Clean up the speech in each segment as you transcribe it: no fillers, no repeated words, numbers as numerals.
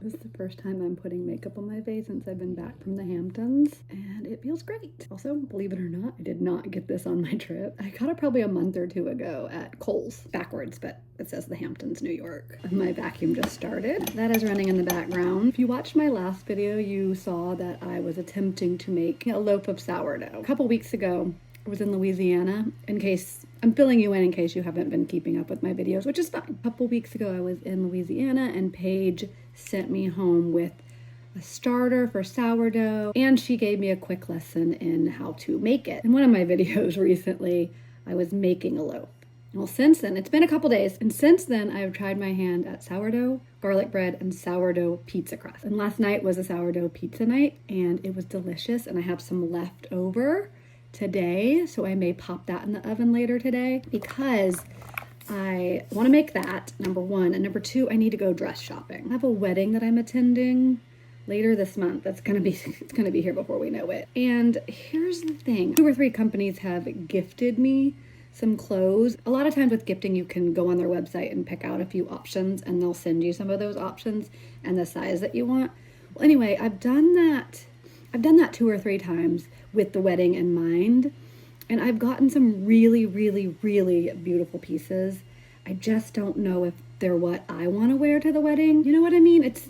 This is the first time I'm putting makeup on my face since I've been back from the Hamptons, and it feels great. Also, believe it or not, I did not get this on my trip. I got it probably a month or two ago at Kohl's. Backwards, but it says the Hamptons, New York. My vacuum just started. That is running in the background. If you watched my last video, you saw that I was attempting to make a loaf of sourdough. A couple weeks ago, I was in Louisiana, in case I'm filling you in case you haven't been keeping up with my videos, which is fine. A couple weeks ago, I was in Louisiana and Paige sent me home with a starter for sourdough, and she gave me a quick lesson in how to make it. In one of my videos recently, I was making a loaf. Well, since then, it's been a couple days, and since then, I've tried my hand at sourdough, garlic bread, and sourdough pizza crust. And last night was a sourdough pizza night, and it was delicious, and I have some left over today, so I may pop that in the oven later today because I want to make that, number one, and number two, I need to go dress shopping. I have a wedding that I'm attending later this month. It's gonna be here before we know it. And here's the thing, 2 or 3 companies have gifted me some clothes. A lot of times with gifting, you can go on their website and pick out a few options, and they'll send you some of those options and the size that you want. Well, anyway, I've done that 2 or 3 times with the wedding in mind, and I've gotten some really, really, really beautiful pieces. I just don't know if they're what I want to wear to the wedding. You know what I mean? It's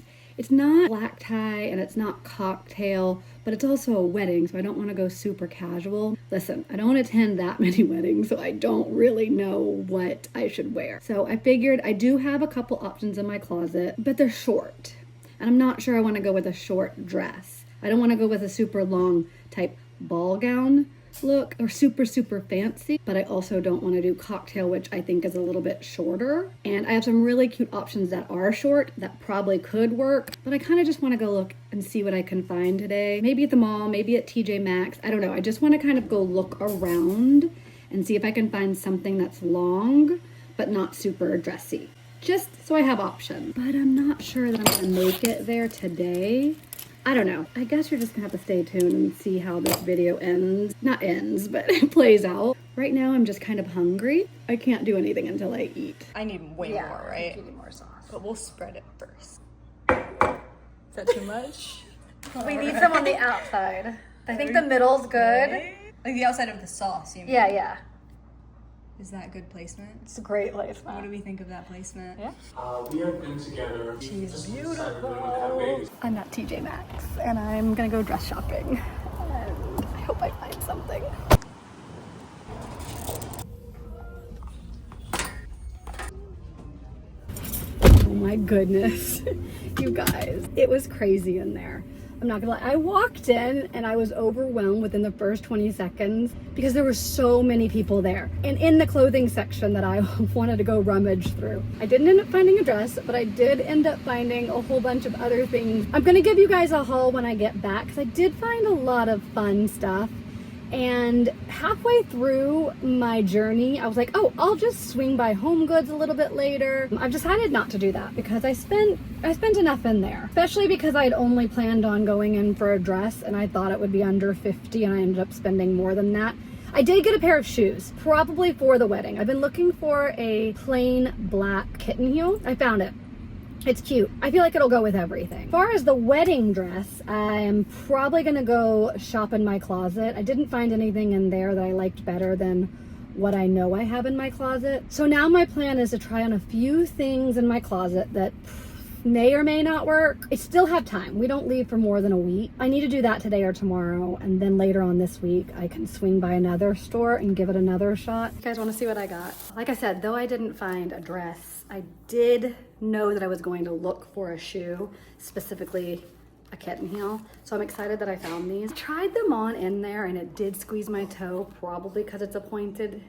not black tie and it's not cocktail, but it's also a wedding, so I don't want to go super casual. Listen, I don't attend that many weddings, so I don't really know what I should wear. So I figured I do have a couple options in my closet, but they're short, and I'm not sure I want to go with a short dress. I don't want to go with a super long type ball gown look or super fancy, but I also don't want to do cocktail, which I think is a little bit shorter. And I have some really cute options that are short that probably could work, but I kind of just want to go look and see what I can find today. Maybe at the mall, maybe at TJ Maxx. I don't know. I just want to kind of go look around and see if I can find something that's long but not super dressy, just so I have options. But I'm not sure that I'm gonna make it there today. I don't know. I guess you're just gonna have to stay tuned and see how this video ends. Not ends, but it plays out. Right now, I'm just kind of hungry. I can't do anything until I eat. I need way more, right? You need more sauce. But we'll spread it first. Is that too much? We need some on the outside. I think the middle's good. Like the outside of the sauce, you mean? Yeah. Is that good placement? It's a great What do placement. we think of that placement? Yeah. We have been together. She's beautiful. I'm at TJ Maxx and I'm gonna go dress shopping. And I hope I find something. Oh my goodness, you guys, it was crazy in there. I'm not gonna lie, I walked in and I was overwhelmed within the first 20 seconds because there were so many people there. And in the clothing section that I wanted to go rummage through. I didn't end up finding a dress, but I did end up finding a whole bunch of other things. I'm gonna give you guys a haul when I get back because I did find a lot of fun stuff. And halfway through my journey, I was like, oh, I'll just swing by Home Goods a little bit later. I've decided not to do that because I spent enough in there, especially because I'd only planned on going in for a dress and I thought it would be under 50 and I ended up spending more than that. I did get a pair of shoes, probably for the wedding. I've been looking for a plain black kitten heel. I found it. It's cute. I feel like it'll go with everything. As far as the wedding dress, I'm probably gonna go shop in my closet. I didn't find anything in there that I liked better than what I know I have in my closet. So now my plan is to try on a few things in my closet that may or may not work. I still have time. We don't leave for more than a week. I need to do that today or tomorrow, and then later on this week, I can swing by another store and give it another shot. You guys wanna see what I got? Like I said, though I didn't find a dress, I did know that I was going to look for a shoe, specifically a kitten heel. So I'm excited that I found these. I tried them on in there and it did squeeze my toe, probably because it's a pointed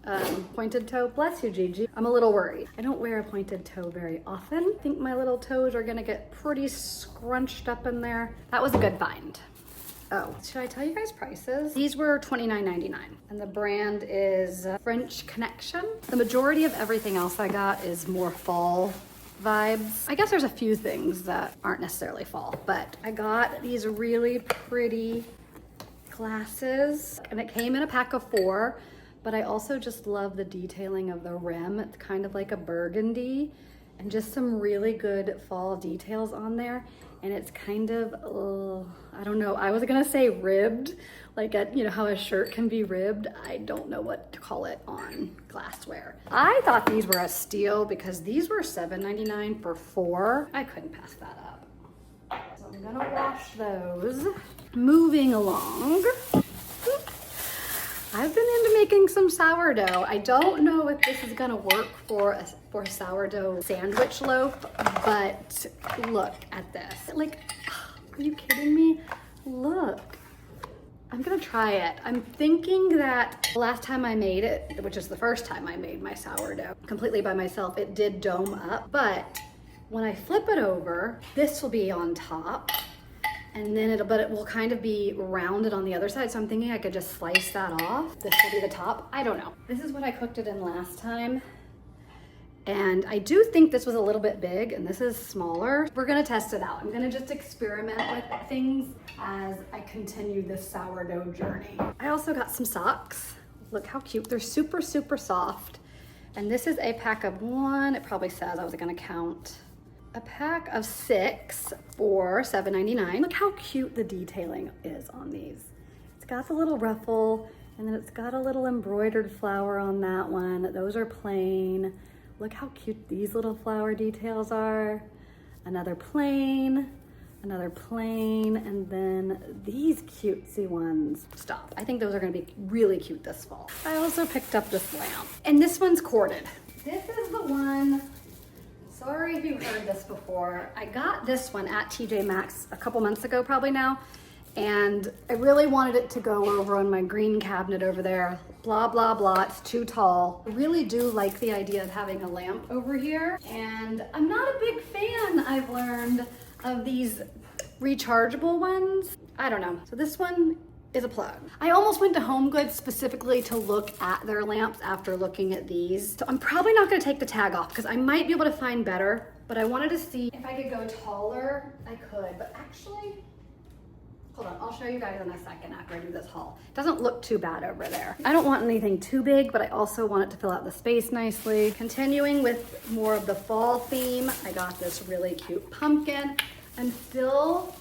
toe. Bless you, Gigi. I'm a little worried. I don't wear a pointed toe very often. I think my little toes are gonna get pretty scrunched up in there. That was a good find. Oh, should I tell you guys prices? These were $29.99 and the brand is French Connection. The majority of everything else I got is more fall vibes. I guess there's a few things that aren't necessarily fall, but I got these really pretty glasses and it came in a pack of 4, but I also just love the detailing of the rim. It's kind of like a burgundy and just some really good fall details on there. And it's kind of, I don't know, I was gonna say ribbed, like you know how a shirt can be ribbed. I don't know what to call it on glassware. I thought these were a steal because these were $7.99 for 4. I couldn't pass that up. So I'm gonna wash those. Moving along. I've been into making some sourdough. I don't know if this is gonna work for a sourdough sandwich loaf, but look at this. Like, are you kidding me? Look, I'm gonna try it. I'm thinking that the last time I made it, which is the first time I made my sourdough completely by myself, it did dome up, but when I flip it over, this will be on top. And then it will kind of be rounded on the other side. So I'm thinking I could just slice that off. This will be the top. I don't know. This is what I cooked it in last time. And I do think this was a little bit big and this is smaller. We're gonna test it out. I'm gonna just experiment with things as I continue this sourdough journey. I also got some socks. Look how cute. They're super, super soft. And this is a pack of 1. It probably says, I was gonna count. A pack of 6 for $7.99. Look how cute the detailing is on these. It's got the little ruffle, and then it's got a little embroidered flower on that one. Those are plain. Look how cute these little flower details are. Another plain, and then these cutesy ones. Stop. I think those are gonna be really cute this fall. I also picked up this lamp, and this one's corded. This is the one. Sorry if you've heard this before. I got this one at TJ Maxx a couple months ago, probably now, and I really wanted it to go over on my green cabinet over there. Blah, blah, blah, it's too tall. I really do like the idea of having a lamp over here, and I'm not a big fan, I've learned, of these rechargeable ones. I don't know. So this one is a plug. I almost went to Home Goods specifically to look at their lamps after looking at these. So I'm probably not gonna take the tag off because I might be able to find better, but I wanted to see if I could go taller. I could, but actually, hold on, I'll show you guys in a second after I do this haul. It doesn't look too bad over there. I don't want anything too big, but I also want it to fill out the space nicely. Continuing with more of the fall theme, I got this really cute pumpkin. I'm still,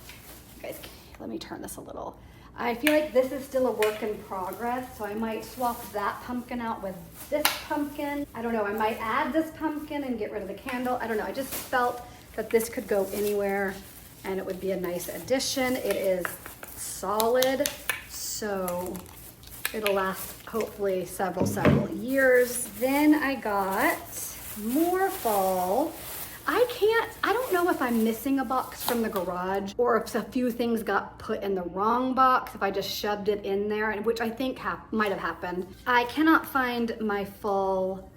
guys, let me turn this a little. I feel like this is still a work in progress, so I might swap that pumpkin out with this pumpkin. I don't know, I might add this pumpkin and get rid of the candle. I don't know, I just felt that this could go anywhere and it would be a nice addition. It is solid, so it'll last hopefully several years. Then I got more fall. I don't know if I'm missing a box from the garage or if a few things got put in the wrong box, if I just shoved it in there, and which I think might have happened. I cannot find my fall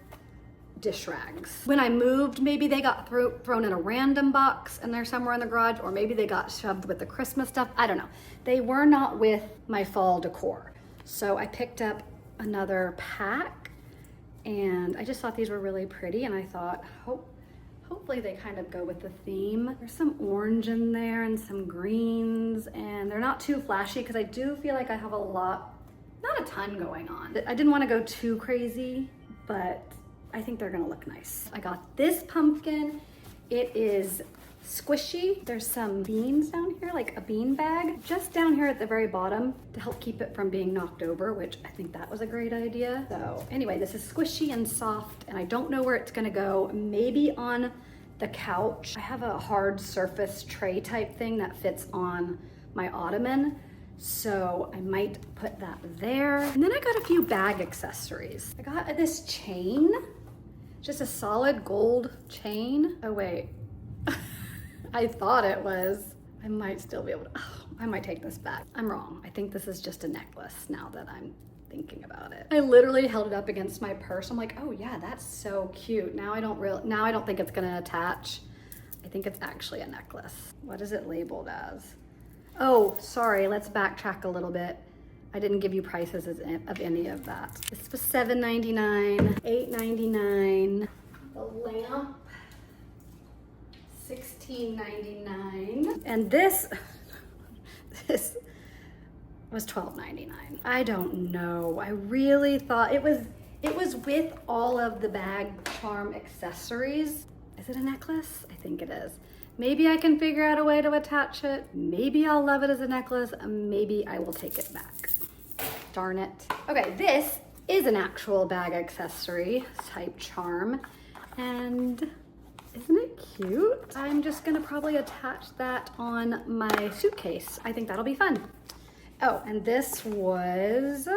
dish rags. When I moved, maybe they got thrown in a random box and they're somewhere in the garage, or maybe they got shoved with the Christmas stuff. I don't know. They were not with my fall decor. So I picked up another pack and I just thought these were really pretty, and I thought, hopefully they kind of go with the theme. There's some orange in there and some greens, and they're not too flashy because I do feel like I have not a ton going on. I didn't want to go too crazy, but I think they're gonna look nice. I got this pumpkin. It is squishy. There's some beans down here, like a bean bag, just down here at the very bottom to help keep it from being knocked over, which I think that was a great idea. So anyway, this is squishy and soft, and I don't know where it's gonna go. Maybe on the couch. I have a hard surface tray type thing that fits on my ottoman, so I might put that there. And then I got a few bag accessories. I got this chain, just a solid gold chain. Oh wait, I thought it was. I might still be able to, I might take this back. I'm wrong. I think this is just a necklace now that I'm thinking about it. I literally held it up against my purse. I'm like, oh yeah, that's so cute. Now I don't think it's gonna attach. I think it's actually a necklace. What is it labeled as? Oh, sorry, let's backtrack a little bit. I didn't give you prices of any of that. This was $7.99, $8.99. The lamp, $16.99. And this was $12.99. I don't know. I really thought it was with all of the bag charm accessories. Is it a necklace? I think it is. Maybe I can figure out a way to attach it. Maybe I'll love it as a necklace. Maybe I will take it back. Darn it. Okay, this is an actual bag accessory type charm. And isn't it cute? I'm just gonna probably attach that on my suitcase. I think that'll be fun. Oh, and this was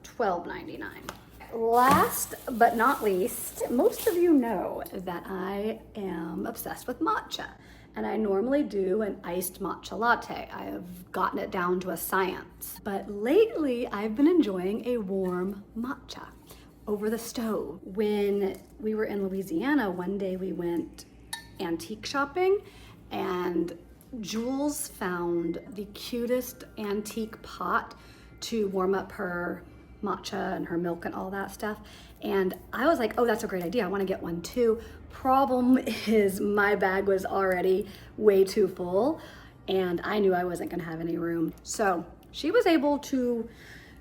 $12.99. Last but not least, most of you know that I am obsessed with matcha. And I normally do an iced matcha latte. I have gotten it down to a science. But lately, I've been enjoying a warm matcha over the stove. When we were in Louisiana, one day we went antique shopping and Jules found the cutest antique pot to warm up her matcha and her milk and all that stuff. And I was like, oh, that's a great idea. I want to get one too. Problem is my bag was already way too full and I knew I wasn't going to have any room. So she was able to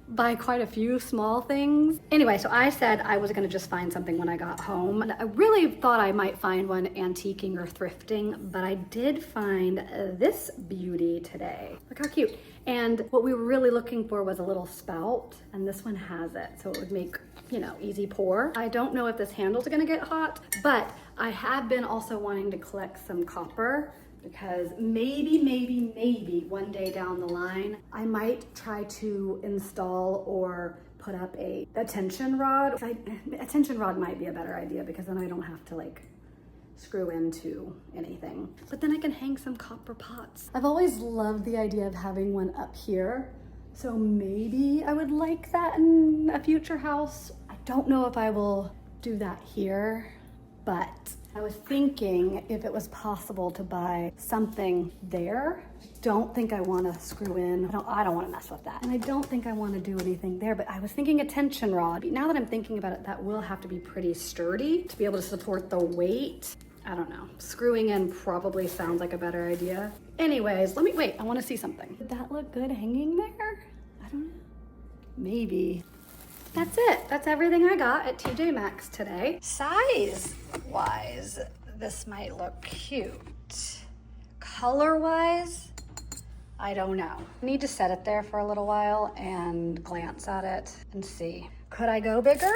buy quite a few small things. Anyway, so I said I was gonna just find something when I got home. And I really thought I might find one antiquing or thrifting, but I did find this beauty today. Look how cute. And what we were really looking for was a little spout, and this one has it, so it would make, you know, easy pour. I don't know if this handle's gonna get hot, but I have been also wanting to collect some copper because maybe one day down the line, I might try to install or put up a tension rod. A tension rod might be a better idea because then I don't have to like screw into anything. But then I can hang some copper pots. I've always loved the idea of having one up here. So maybe I would like that in a future house. I don't know if I will do that here, but I was thinking if it was possible to buy something there. Don't think I want to screw in. I don't want to mess with that. And I don't think I want to do anything there, but I was thinking a tension rod. Now that I'm thinking about it, that will have to be pretty sturdy to be able to support the weight. I don't know. Screwing in probably sounds like a better idea. Anyways, let me wait. I want to see something. Did that look good hanging there? I don't know. Maybe. That's it. That's everything I got at TJ Maxx today. Size-wise, this might look cute. Color-wise, I don't know. I need to set it there for a little while and glance at it and see. Could I go bigger?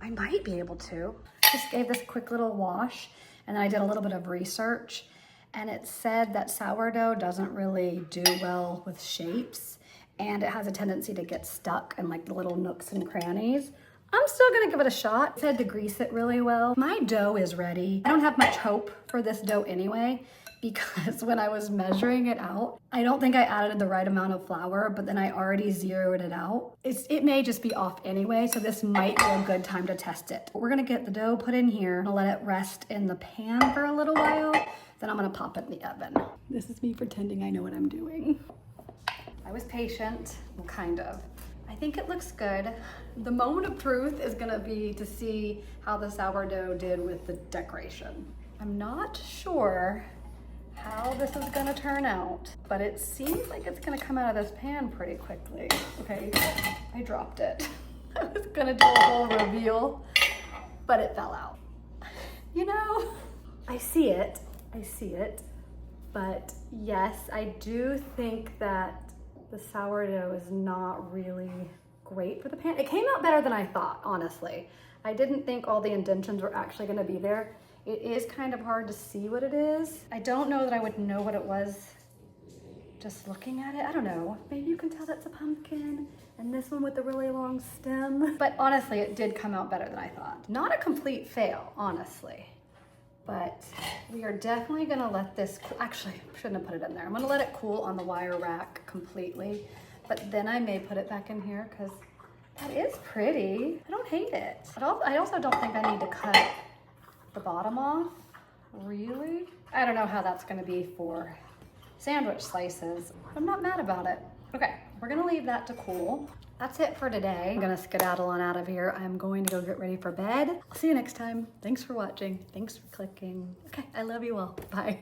I might be able to. Just gave this a quick little wash and then I did a little bit of research and it said that sourdough doesn't really do well with shapes and it has a tendency to get stuck in like the little nooks and crannies. I'm still gonna give it a shot. It said to grease it really well. My dough is ready. I don't have much hope for this dough anyway, because when I was measuring it out, I don't think I added the right amount of flour, but then I already zeroed it out. It may just be off anyway, so this might be a good time to test it. We're gonna get the dough put in here. I'm gonna let it rest in the pan for a little while, then I'm gonna pop it in the oven. This is me pretending I know what I'm doing. I was patient, well, kind of. I think it looks good. The moment of truth is gonna be to see how the sourdough did with the decoration. I'm not sure how this is gonna turn out, but it seems like it's gonna come out of this pan pretty quickly. Okay, I dropped it. I was gonna do a whole reveal, but it fell out. You know, I see it, but yes, I do think that the sourdough is not really great for the pan. It came out better than I thought, honestly. I didn't think all the indentions were actually gonna be there. It is kind of hard to see what it is. I don't know that I would know what it was just looking at it. I don't know. Maybe you can tell that's a pumpkin and this one with the really long stem. But honestly, it did come out better than I thought. Not a complete fail, honestly. But we are definitely gonna let this, actually, shouldn't have put it in there. I'm gonna let it cool on the wire rack completely, but then I may put it back in here because that is pretty. I don't hate it. I also don't think I need to cut the bottom off, really. I don't know how that's gonna be for sandwich slices. I'm not mad about it. Okay, we're gonna leave that to cool. That's it for today. I'm gonna skedaddle on out of here. I'm going to go get ready for bed. I'll see you next time. Thanks for watching. Thanks for clicking. Okay, I love you all. Bye.